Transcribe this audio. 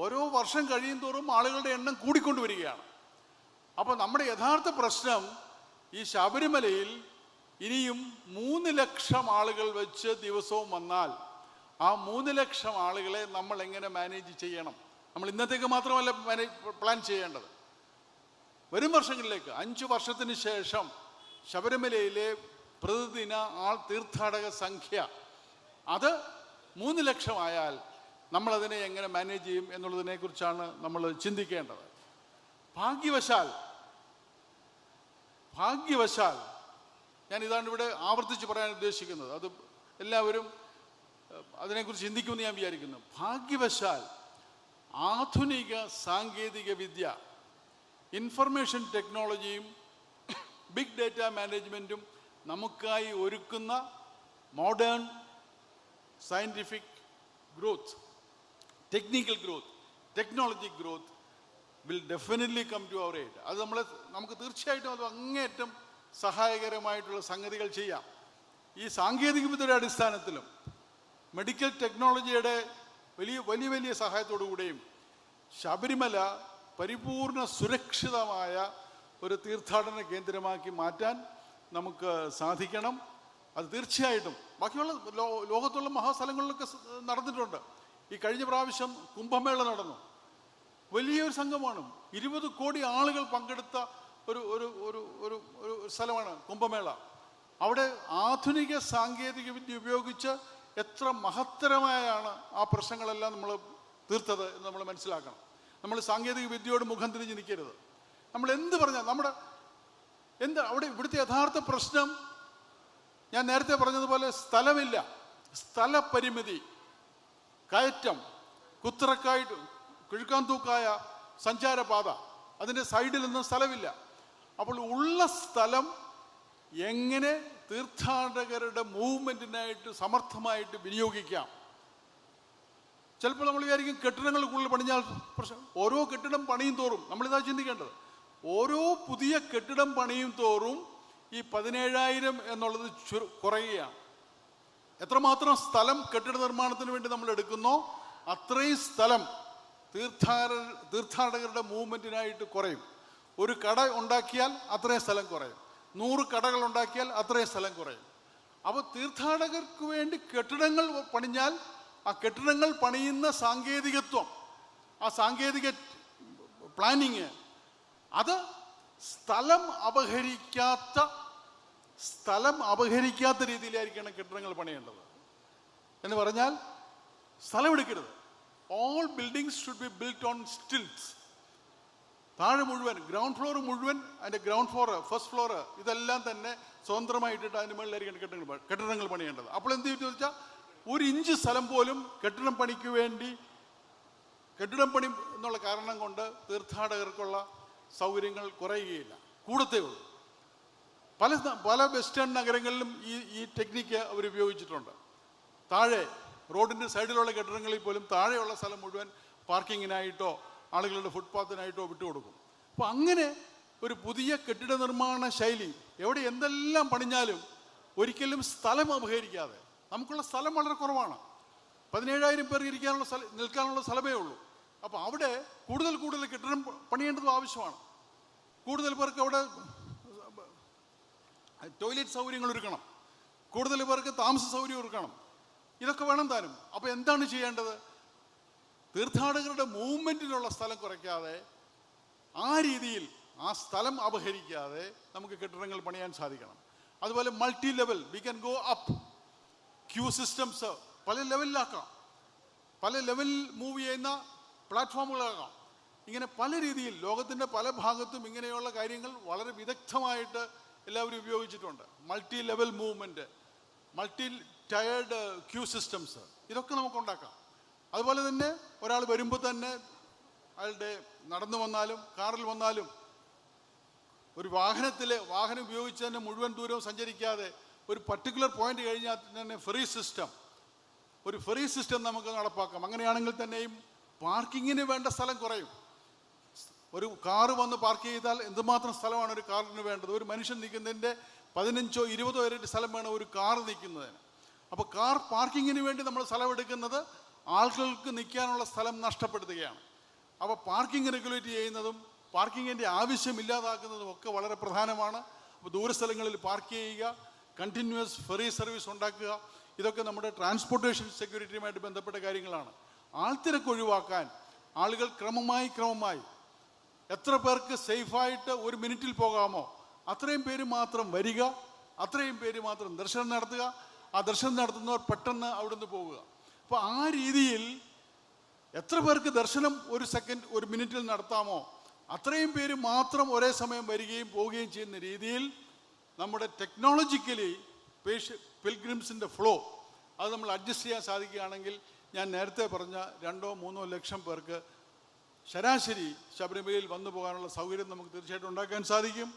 ഓരോ വർഷം കഴിയും തോറും ആളുകളുടെ എണ്ണം കൂടിക്കൊണ്ടുവരികയാണ്. അപ്പോൾ നമ്മുടെ യഥാർത്ഥ പ്രശ്നം ഈ ശബരിമലയിൽ ഇനിയും 3 ലക്ഷം ആളുകൾ വെച്ച് ദിവസവും വന്നാൽ ആ 3 ലക്ഷം ആളുകളെ നമ്മൾ എങ്ങനെ മാനേജ് ചെയ്യണം? നമ്മൾ ഇന്നത്തേക്ക് മാത്രമല്ല പ്ലാൻ ചെയ്യേണ്ടത്, വരും വർഷങ്ങളിലേക്ക് 5 വർഷത്തിന് ശേഷം ശബരിമലയിലെ പ്രതിദിന തീർത്ഥാടക സംഖ്യ അത് 3 ലക്ഷമായാൽ നമ്മളതിനെ എങ്ങനെ മാനേജ് ചെയ്യും എന്നുള്ളതിനെക്കുറിച്ചാണ് നമ്മൾ ചിന്തിക്കേണ്ടത്. ഭാഗ്യവശാൽ ഞാൻ ഇതാണ് ഇവിടെ ആവർത്തിച്ച് പറയാൻ ഉദ്ദേശിക്കുന്നത്, അത് എല്ലാവരും അതിനെക്കുറിച്ച് ചിന്തിക്കുമെന്ന് ഞാൻ വിചാരിക്കുന്നു. ഭാഗ്യവശാൽ ആധുനിക സാങ്കേതിക വിദ്യ, ഇൻഫർമേഷൻ ടെക്നോളജിയും ബിഗ് ഡേറ്റ മാനേജ്മെൻറ്റും നമുക്കായി ഒരുക്കുന്ന modern scientific growth, technical growth, technology growth will definitely come to our aid. അത് നമുക്ക് തീർച്ചയായിട്ടും അത് അങ്ങേയറ്റം സഹായകരമായിട്ടുള്ള സംഗതികൾ ചെയ്യാം. ഈ സാങ്കേതിക വിദ്യയുടെ അടിസ്ഥാനത്തിലും മെഡിക്കൽ ടെക്നോളജിയുടെ വലിയ വലിയ സഹായത്തോടു കൂടെയും ശബരിമല പരിപൂർണ സുരക്ഷിതമായ ഒരു തീർത്ഥാടന കേന്ദ്രമാക്കി മാറ്റാൻ നമുക്ക് സാധിക്കണം. അത് തീർച്ചയായിട്ടും ബാക്കിയുള്ള ലോകത്തുള്ള മഹാസ്ഥലങ്ങളിലൊക്കെ നടന്നിട്ടുണ്ട്. ഈ കഴിഞ്ഞ പ്രാവശ്യം കുംഭമേള നടന്നു, വലിയൊരു സംഘമാണ്, 20 കോടി ആളുകൾ പങ്കെടുത്ത ഒരു ഒരു ഒരു ഒരു ഒരു സ്ഥലമാണ് കുംഭമേള. അവിടെ ആധുനിക സാങ്കേതിക വിദ്യ ഉപയോഗിച്ച് എത്ര മഹത്തരമായാണ് ആ പ്രശ്നങ്ങളെല്ലാം നമ്മൾ തീർത്തത് എന്ന് നമ്മൾ മനസ്സിലാക്കണം. നമ്മൾ സാങ്കേതിക വിദ്യയോട് മുഖം തിരിഞ്ഞ് നിൽക്കരുത്. നമ്മൾ എന്ത് പറഞ്ഞാൽ അവിടെ ഇവിടുത്തെ യഥാർത്ഥ പ്രശ്നം ഞാൻ നേരത്തെ പറഞ്ഞതുപോലെ സ്ഥലമില്ല, സ്ഥലപരിമിതി, കയറ്റം, കുത്തിറക്കായിട്ട് കിഴുക്കാൻ തൂക്കായ സഞ്ചാരപാത, അതിൻ്റെ സൈഡിൽ നിന്നും സ്ഥലമില്ല. അപ്പോൾ ഉള്ള സ്ഥലം എങ്ങനെ തീർത്ഥാടകരുടെ മൂവ്മെൻറ്റിനായിട്ട് സമർത്ഥമായിട്ട് വിനിയോഗിക്കാം? ചിലപ്പോൾ നമ്മൾ വിചാരിക്കും കെട്ടിടങ്ങൾ കൂടുതൽ പണിഞ്ഞാൽ പ്രശ്നം. ഓരോ കെട്ടിടം പണിയും തോറും നമ്മളിതാ ചിന്തിക്കേണ്ടത്, ഓരോ പുതിയ കെട്ടിടം പണിയും തോറും ഈ 17,000 എന്നുള്ളത് കുറയുകയാണ്. എത്രമാത്രം സ്ഥലം കെട്ടിട നിർമ്മാണത്തിന് വേണ്ടി നമ്മൾ എടുക്കുന്നോ അത്രയും സ്ഥലം തീർത്ഥാടകരുടെ മൂവ്മെൻറ്റിനായിട്ട് കുറയും. ഒരു കട ഉണ്ടാക്കിയാൽ അത്രയും സ്ഥലം കുറയും, 100 കടകൾ ഉണ്ടാക്കിയാൽ അത്രയും സ്ഥലം കുറയും. അപ്പോൾ തീർത്ഥാടകർക്ക് വേണ്ടി കെട്ടിടങ്ങൾ പണിഞ്ഞാൽ ആ കെട്ടിടങ്ങൾ പണിയുന്ന സാങ്കേതികത്വം, ആ സാങ്കേതിക പ്ലാനിങ്, അത് സ്ഥലം അപഹരിക്കാത്ത രീതിയിലായിരിക്കണം കെട്ടിടങ്ങൾ പണിയേണ്ടത്. എന്ന് പറഞ്ഞാൽ സ്ഥലമെടുക്കരുത്. All buildings should be built on stilts. താഴെ മുഴുവൻ, ഗ്രൗണ്ട് ഫ്ലോർ മുഴുവൻ, അതിൻ്റെ ഗ്രൗണ്ട് ഫ്ലോർ, ഫസ്റ്റ് ഫ്ലോർ ഇതെല്ലാം തന്നെ സ്വതന്ത്രമായിട്ടിട്ട് അതിന് മുകളിലായിരിക്കണം കെട്ടിടങ്ങൾ പണിയേണ്ടത്. അപ്പോൾ എന്ത് ചെയ്തു വെച്ചാൽ 1 ഇഞ്ച് സ്ഥലം പോലും കെട്ടിടം പണിക്ക് വേണ്ടി, കെട്ടിടം പണി എന്നുള്ള കാരണം കൊണ്ട് തീർത്ഥാടകർക്കുള്ള സൗകര്യങ്ങൾ കുറയുകയില്ല, കൂടത്തേ ഉള്ളൂ. പല വെസ്റ്റേൺ നഗരങ്ങളിലും ഈ ടെക്നിക്ക് അവർ ഉപയോഗിച്ചിട്ടുണ്ട്. താഴെ റോഡിൻ്റെ സൈഡിലുള്ള കെട്ടിടങ്ങളിൽ പോലും താഴെയുള്ള സ്ഥലം മുഴുവൻ പാർക്കിങ്ങിനായിട്ടോ ആളുകളുടെ ഫുട്പാത്തിനായിട്ടോ വിട്ടുകൊടുക്കും. അപ്പോൾ അങ്ങനെ ഒരു പുതിയ കെട്ടിട നിർമ്മാണ ശൈലി എവിടെ എന്തെല്ലാം പണിഞ്ഞാലും ഒരിക്കലും സ്ഥലം അപഹരിക്കാതെ, നമുക്കുള്ള സ്ഥലം വളരെ കുറവാണ്, 17,000 പേർ നിൽക്കാനുള്ള സ്ഥലമേ ഉള്ളൂ. അപ്പോൾ അവിടെ കൂടുതൽ കെട്ടിടം പണിയേണ്ടതും ആവശ്യമാണ്. കൂടുതൽ പേർക്ക് അവിടെ ടോയ്ലറ്റ് സൗകര്യങ്ങൾ ഒരുക്കണം, കൂടുതൽ പേർക്ക് താമസ സൗകര്യം ഒരുക്കണം, ഇതൊക്കെ വേണം താനും. അപ്പോൾ എന്താണ് ചെയ്യേണ്ടത്? തീർത്ഥാടകരുടെ മൂവ്മെൻറ്റിനുള്ള സ്ഥലം കുറയ്ക്കാതെ, ആ രീതിയിൽ ആ സ്ഥലം അപഹരിക്കാതെ നമുക്ക് കെട്ടിടങ്ങൾ പണിയാൻ സാധിക്കണം. അതുപോലെ multi level, we can go up, queue systems പല ലെവലിലാക്കാം, പല ലെവൽ മൂവ് ചെയ്യുന്ന പ്ലാറ്റ്ഫോമുകളാകാം. ഇങ്ങനെ പല രീതിയിൽ ലോകത്തിൻ്റെ പല ഭാഗത്തും ഇങ്ങനെയുള്ള കാര്യങ്ങൾ വളരെ വിദഗ്ധമായിട്ട് എല്ലാവരും ഉപയോഗിച്ചിട്ടുണ്ട്. Multi level movement, multi tiered queue systems, ഇതൊക്കെ നമുക്കുണ്ടാക്കാം. അതുപോലെ തന്നെ ഒരാൾ വരുമ്പോൾ തന്നെ അയാളുടെ നടന്നു വന്നാലും കാറിൽ വന്നാലും ഒരു വാഹനം ഉപയോഗിച്ച് തന്നെ മുഴുവൻ ദൂരവും സഞ്ചരിക്കാതെ ഒരു പർട്ടിക്കുലർ പോയിന്റ് കഴിഞ്ഞാൽ തന്നെ ഒരു ഫെറി സിസ്റ്റം നമുക്ക് നടപ്പാക്കാം. അങ്ങനെയാണെങ്കിൽ തന്നെയും പാർക്കിങ്ങിന് വേണ്ട സ്ഥലം കുറയും. ഒരു കാറ് വന്ന് പാർക്ക് ചെയ്താൽ എന്തുമാത്രം സ്ഥലമാണ് ഒരു കാറിന് വേണ്ടത്? ഒരു മനുഷ്യൻ നിൽക്കുന്നതിൻ്റെ 15 or 20 ഇരട്ടി സ്ഥലം വേണം ഒരു കാർ നിൽക്കുന്നതിന്. അപ്പോൾ കാർ പാർക്കിങ്ങിന് വേണ്ടി നമ്മൾ സ്ഥലം എടുക്കുന്നത് ആളുകൾക്ക് നിൽക്കാനുള്ള സ്ഥലം നഷ്ടപ്പെടുത്തുകയാണ്. അപ്പോൾ പാർക്കിംഗ് റെഗുലേറ്റ് ചെയ്യുന്നതും പാർക്കിങ്ങിൻ്റെ ആവശ്യമില്ലാതാക്കുന്നതും ഒക്കെ വളരെ പ്രധാനമാണ്. അപ്പോൾ ദൂരസ്ഥലങ്ങളിൽ പാർക്ക് ചെയ്യുക, കണ്ടിന്യൂസ് ഫെറി സർവീസ് ഉണ്ടാക്കുക, ഇതൊക്കെ നമ്മുടെ ട്രാൻസ്പോർട്ടേഷൻ സെക്യൂരിറ്റിയുമായിട്ട് ബന്ധപ്പെട്ട കാര്യങ്ങളാണ്. ആൾത്തിരക്ക് ഒഴിവാക്കാൻ ആളുകൾ ക്രമമായി എത്ര പേർക്ക് സേഫായിട്ട് ഒരു മിനിറ്റിൽ പോകാമോ അത്രയും പേര് മാത്രം വരിക, അത്രയും പേര് മാത്രം ദർശനം നടത്തുക, ആ ദർശനം നടത്തുന്നവർ പെട്ടെന്ന് അവിടുന്ന് പോവുക. അപ്പോൾ ആ രീതിയിൽ എത്ര പേർക്ക് ദർശനം ഒരു മിനിറ്റിൽ നടത്താമോ അത്രയും പേര് മാത്രം ഒരേ സമയം വരികയും പോവുകയും ചെയ്യുന്ന രീതിയിൽ നമ്മുടെ ടെക്നോളജിക്കലി പിൽഗ്രിംസിൻ്റെ ഫ്ലോ അത് നമ്മൾ അഡ്ജസ്റ്റ് ചെയ്യാൻ സാധിക്കുകയാണെങ്കിൽ ഞാൻ നേരത്തെ പറഞ്ഞ 2-3 ലക്ഷം പേർക്ക് ശരാശരി ശബരിമലയിൽ വന്നു പോകാനുള്ള സൗകര്യം നമുക്ക് തീർച്ചയായിട്ടും ഉണ്ടാക്കാൻ സാധിക്കും.